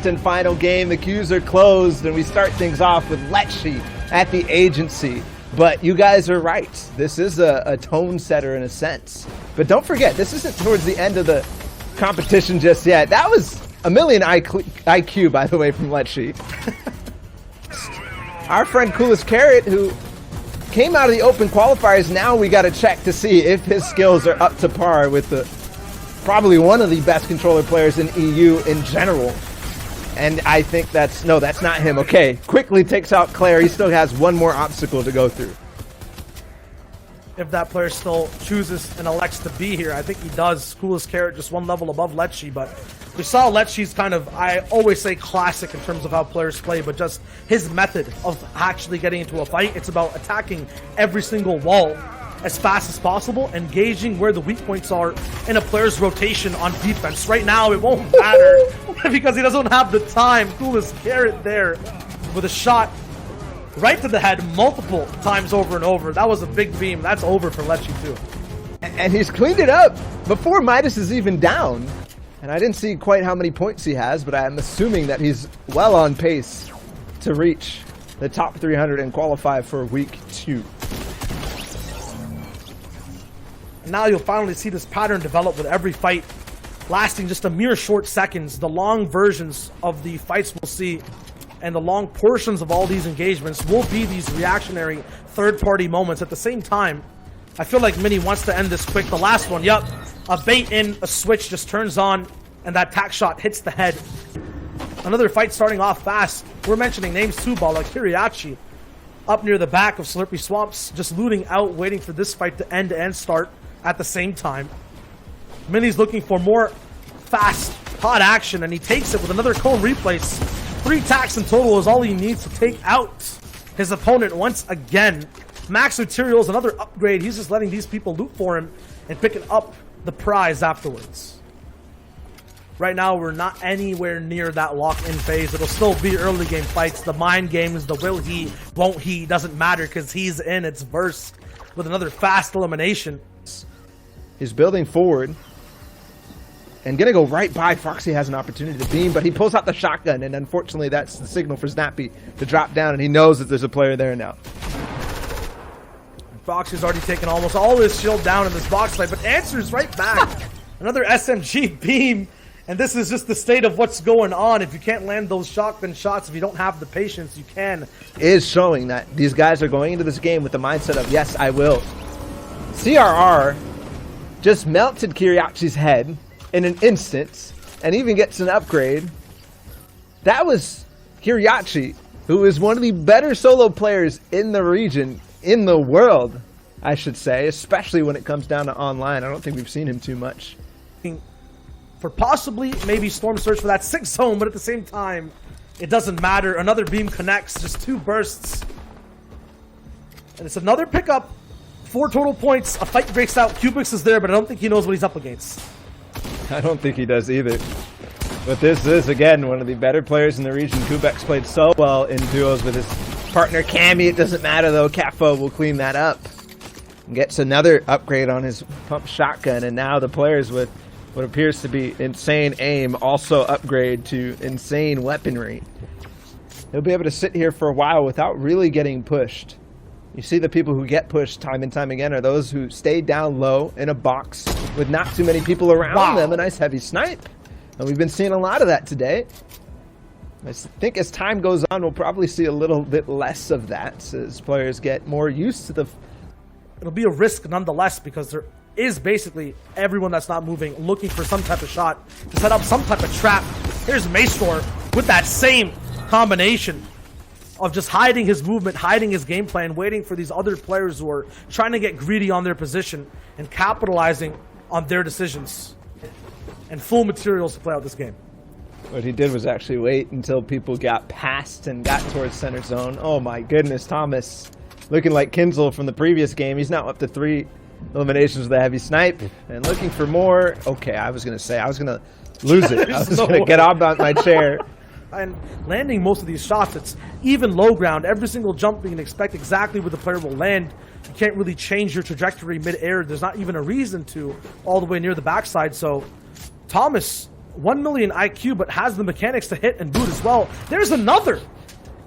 last and final game. The queues are closed, and we start things off with Letchi at the agency. But you guys are right. This is a tone setter in a sense. But don't forget, this isn't towards the end of the competition just yet. That was a million IQ, by the way, from Letchi. Our friend Coolest Carrot, who came out of the open qualifiers, now we got to check to see if his skills are up to par with the probably one of the best controller players in EU in general. And I think that's not him. Okay, quickly takes out Claire. He still has one more obstacle to go through. If that player still chooses and elects to be here, I think he does. Coolest Carrot just one level above Letchi, but we saw Letchi's kind of, I always say classic in terms of how players play, but just his method of actually getting into a fight. It's about attacking every single wall as fast as possible, engaging where the weak points are in a player's rotation on defense. Right now, it won't matter because he doesn't have the time. Coolest Carrot there with a shot right to the head multiple times over and over. That was a big beam. That's over for Letchi too. And he's cleaned it up before Midas is even down. And I didn't see quite how many points he has, but I'm assuming that he's well on pace to reach the top 300 and qualify for week 2. Now you'll finally see this pattern develop with every fight lasting just a mere short seconds. The long versions of the fights we'll see and the long portions of all these engagements will be these reactionary third-party moments. At the same time, I feel like Mini wants to end this quick. The last one, yep, a bait in, a switch just turns on, and that tack shot hits the head. Another fight starting off fast. We're mentioning names too, Bala. Kiriachi up near the back of Slurpy Swamps, just looting out, waiting for this fight to end and start at the same time. Mini's looking for more fast, hot action, and he takes it with another cone replace. 3 tacks in total is all he needs to take out his opponent once again. Max materials, another upgrade. He's just letting these people loot for him and picking up the prize afterwards. Right now, we're not anywhere near that lock-in phase. It'll still be early game fights. The mind games, the will he, won't he, doesn't matter because he's in. It's Verse with another fast elimination. He's building forward and gonna go right by. Foxy has an opportunity to beam, but he pulls out the shotgun, and unfortunately that's the signal for Snappy to drop down, and he knows that there's a player there now. Foxy's already taken almost all his shield down in this box fight, but answers right back. Another SMG beam, and this is just the state of what's going on. If you can't land those shotgun shots, if you don't have the patience, you can. Is showing that these guys are going into this game with the mindset of, yes, I will. CRR just melted Kiriachi's head in an instant, and even gets an upgrade. That was Kiriachi, who is one of the better solo players in the region, in the world, I should say, especially when it comes down to online. I don't think we've seen him too much. For possibly, maybe Storm Surge for that 6th zone, but at the same time, it doesn't matter. Another beam connects, just 2 bursts. And it's another pickup, 4 total points, a fight breaks out, Cubix is there, but I don't think he knows what he's up against. I don't think he does either. But this is, again, one of the better players in the region. Kubex played so well in duos with his partner Cammy. It doesn't matter, though. Cafo will clean that up. Gets another upgrade on his pump shotgun, and now the players with what appears to be insane aim also upgrade to insane weaponry. He'll be able to sit here for a while without really getting pushed. You see the people who get pushed time and time again are those who stay down low in a box with not too many people around them. A nice heavy snipe. And we've been seeing a lot of that today. I think as time goes on, we'll probably see a little bit less of that as players get more used to the... It'll be a risk nonetheless because there is basically everyone that's not moving looking for some type of shot to set up some type of trap. Here's Maestor with that same combination of just hiding his movement, hiding his game plan, waiting for these other players who are trying to get greedy on their position and capitalizing on their decisions. And full materials to play out this game. What he did was actually wait until people got past and got towards center zone. Oh my goodness, Thomas looking like Kinzel from the previous game. He's now up to 3 eliminations with a heavy snipe and looking for more. Okay, I was going to lose it. I was going to get off my chair. And landing most of these shots, it's even low ground. Every single jump you can expect exactly where the player will land. You can't really change your trajectory mid-air. There's not even a reason to all the way near the backside. So Thomas 1 million IQ, but has the mechanics to hit and boot as well. There's another.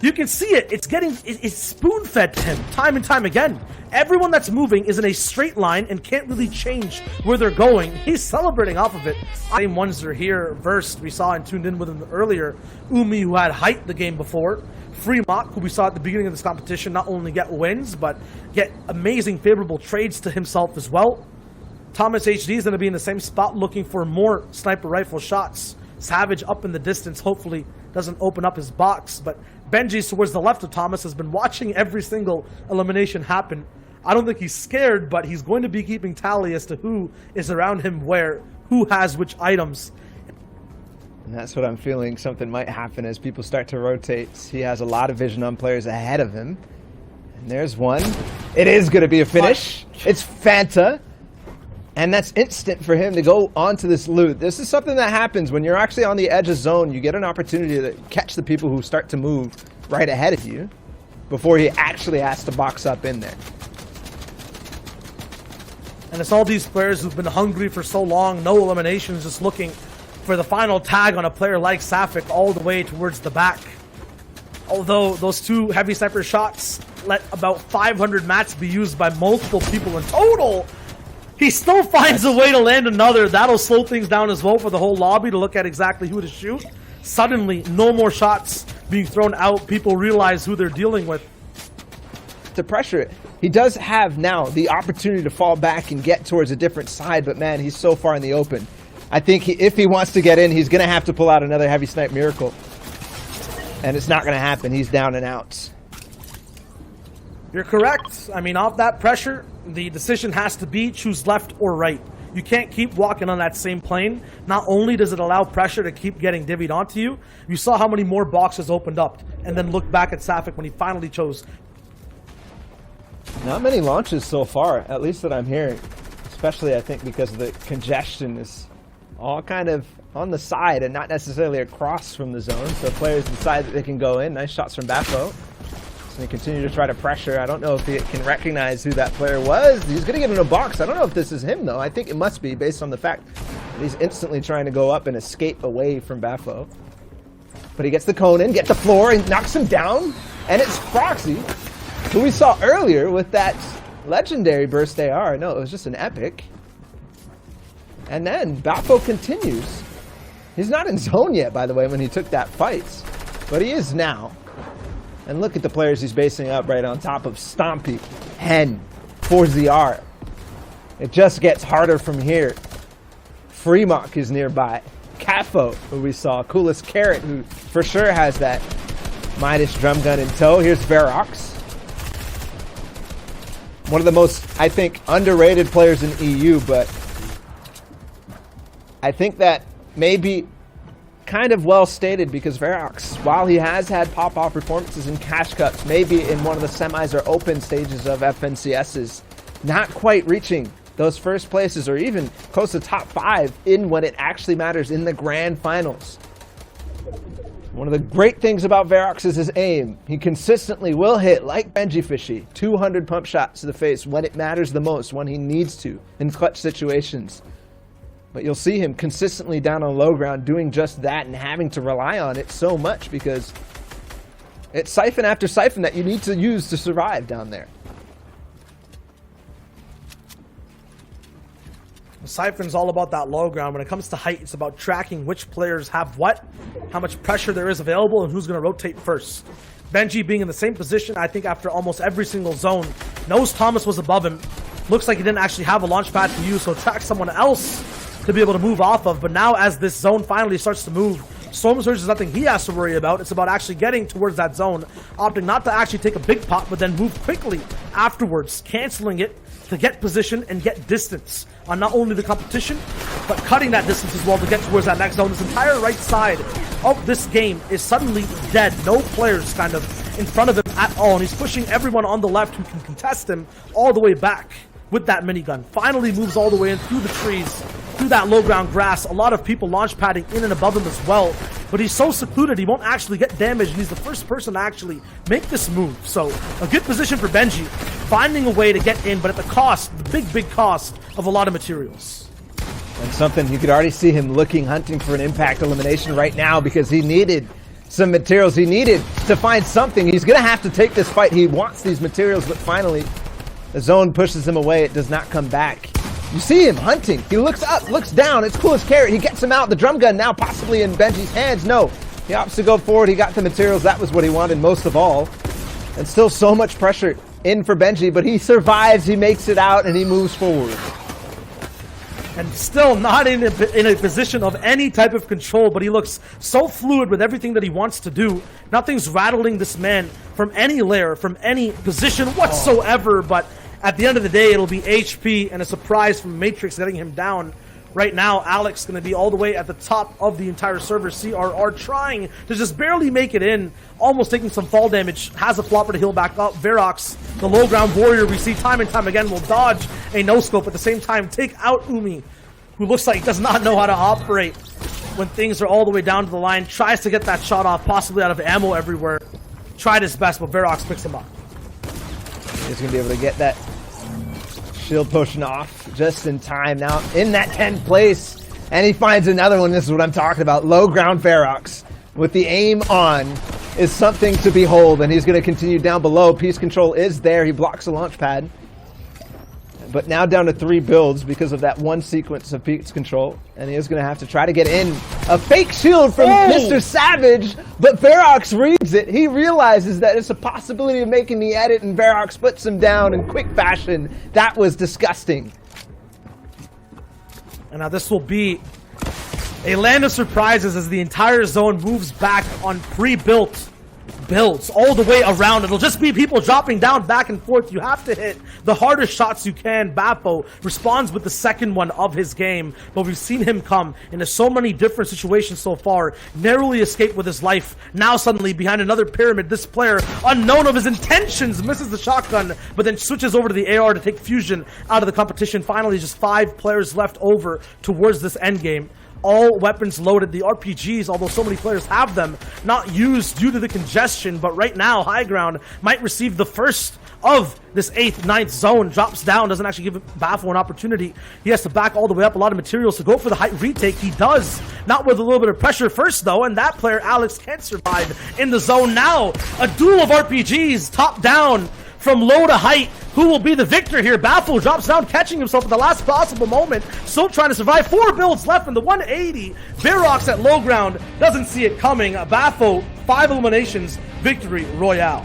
You can see it. It's spoon-fed to him time and time again. Everyone that's moving is in a straight line and can't really change where they're going. He's celebrating off of it. Same ones that are here versed. We saw and tuned in with him earlier. Umi, who had height the game before. Fremont, who we saw at the beginning of this competition, not only get wins, but get amazing favorable trades to himself as well. Thomas HD is going to be in the same spot looking for more sniper rifle shots. Savage up in the distance, hopefully doesn't open up his box, but Benji's towards the left of Thomas has been watching every single elimination happen. I don't think he's scared, but he's going to be keeping tally as to who is around him where, who has which items. And that's what I'm feeling. Something might happen as people start to rotate. He has a lot of vision on players ahead of him. And there's one. It is going to be a finish. It's Fanta. And that's instant for him to go onto this loot. This is something that happens when you're actually on the edge of zone. You get an opportunity to catch the people who start to move right ahead of you before he actually has to box up in there. And it's all these players who've been hungry for so long, no eliminations, just looking for the final tag on a player like Safik all the way towards the back. Although those two heavy sniper shots let about 500 mats be used by multiple people in total, he still finds a way to land another. That'll slow things down as well for the whole lobby to look at exactly who to shoot. Suddenly, no more shots being thrown out. People realize who they're dealing with. To pressure it. He does have now the opportunity to fall back and get towards a different side, but man, he's so far in the open. I think if he wants to get in, he's going to have to pull out another heavy snipe miracle. And it's not going to happen. He's down and out. You're correct. I mean, off that pressure, the decision has to be choose left or right. You can't keep walking on that same plane. Not only does it allow pressure to keep getting divvied onto you, you saw how many more boxes opened up, and then look back at Safik when he finally chose. Not many launches so far, at least that I'm hearing. Especially, I think, because the congestion is all kind of on the side and not necessarily across from the zone. So players decide that they can go in. Nice shots from Bafo. So they continue to try to pressure. I don't know if he can recognize who that player was. He's going to get in a box. I don't know if this is him, though. I think it must be based on the fact that he's instantly trying to go up and escape away from Bafo. But he gets the cone in, gets the floor, and knocks him down. And it's Froxy, who we saw earlier with that legendary burst AR. No, it was just an epic. And then Bafo continues. He's not in zone yet, by the way, when he took that fight. But he is now. And look at the players he's basing up right on top of Stompy, Hen, 4ZR. It just gets harder from here. Fremont is nearby. Cafo, who we saw. Coolest Carrot, who for sure has that Midas drum gun in tow. Here's Verox. One of the most, I think, underrated players in EU, but I think that may be kind of well stated because Verox, while he has had pop-off performances in cash cups, maybe in one of the semis or open stages of FNCSs, not quite reaching those first places or even close to top 5 in when it actually matters in the grand finals. One of the great things about Verox is his aim. He consistently will hit, like Benji Fishy, 200 pump shots to the face when it matters the most, when he needs to, in clutch situations. But you'll see him consistently down on low ground doing just that and having to rely on it so much because it's siphon after siphon that you need to use to survive down there. The siphon's all about that low ground. When it comes to height, it's about tracking which players have what, how much pressure there is available, and who's going to rotate first. Benji being in the same position, I think after almost every single zone, knows Thomas was above him. Looks like he didn't actually have a launch pad to use, so track someone else to be able to move off of. But now as this zone finally starts to move, Storm Surge is nothing he has to worry about. It's about actually getting towards that zone, opting not to actually take a big pop, but then move quickly afterwards, canceling it to get position and get distance on not only the competition, but cutting that distance as well to get towards that next zone. This entire right side of this game is suddenly dead. No players kind of in front of him at all, and he's pushing everyone on the left who can contest him all the way back with that minigun. Finally moves all the way in through the trees, through that low ground grass. A lot of people launch padding in and above him as well, but he's so secluded he won't actually get damaged, and he's the first person to actually make this move. So a good position for Benji, finding a way to get in, but at the cost, the big cost of a lot of materials. And something you could already see him looking, hunting for an impact elimination right now because he needed some materials. He needed to find something. He's going to have to take this fight. He wants these materials, but finally the zone pushes him away. It does not come back. You see him hunting. He looks up, looks down. It's cool as carrot. He gets him out. The drum gun now possibly in Benji's hands. No, he opts to go forward. He got the materials. That was what he wanted most of all. And still so much pressure in for Benji, but he survives. He makes it out and he moves forward. And still not in a position of any type of control, but he looks so fluid with everything that he wants to do. Nothing's rattling this man from any layer, from any position whatsoever, but at the end of the day, it'll be HP and a surprise from Matrix getting him down. Right now, Alex going to be all the way at the top of the entire server. CRR trying to just barely make it in, almost taking some fall damage. Has a flopper to heal back up. Verox, the low ground warrior we see time and time again, will dodge a no-scope. At the same time, take out Umi, who looks like does not know how to operate when things are all the way down to the line. Tries to get that shot off, possibly out of ammo everywhere. Tried his best, but Verox picks him up. He's going to be able to get that shield potion off just in time now in that 10th place, and he finds another one. This is what I'm talking about. Low ground Ferox with the aim on is something to behold, and he's going to continue down below. Piece control is there. He blocks the launch pad, but now down to 3 builds because of that one sequence of piece control, and he is going to have to try to get in. A fake shield from Mr. Savage, but Ferox reads it. He realizes that it's a possibility of making the edit, and Ferox puts him down in quick fashion. That was disgusting. And now this will be a land of surprises as the entire zone moves back on pre-built builds all the way around. It'll just be people dropping down back and forth. You have to hit the hardest shots you can. Bappo responds with the second one of his game, but we've seen him come into so many different situations so far. Narrowly escaped with his life. Now suddenly behind another pyramid, this player, unknown of his intentions, misses the shotgun, but then switches over to the AR to take Fusion out of the competition. Finally, just 5 players left over towards this endgame. All weapons loaded. The RPGs, although so many players have them, not used due to the congestion, but right now High Ground might receive the first of this 8th, 9th zone. Drops down, doesn't actually give Baffo an opportunity. He has to back all the way up, a lot of materials to go for the height retake. He does, not with a little bit of pressure first though, and that player, Alex, can't survive in the zone now. A duel of RPGs, top down, from low to height. Who will be the victor here? Baffo drops down, catching himself at the last possible moment. Still trying to survive. 4 builds left in the 180. Verox at low ground doesn't see it coming. Baffo, 5 eliminations, victory royale.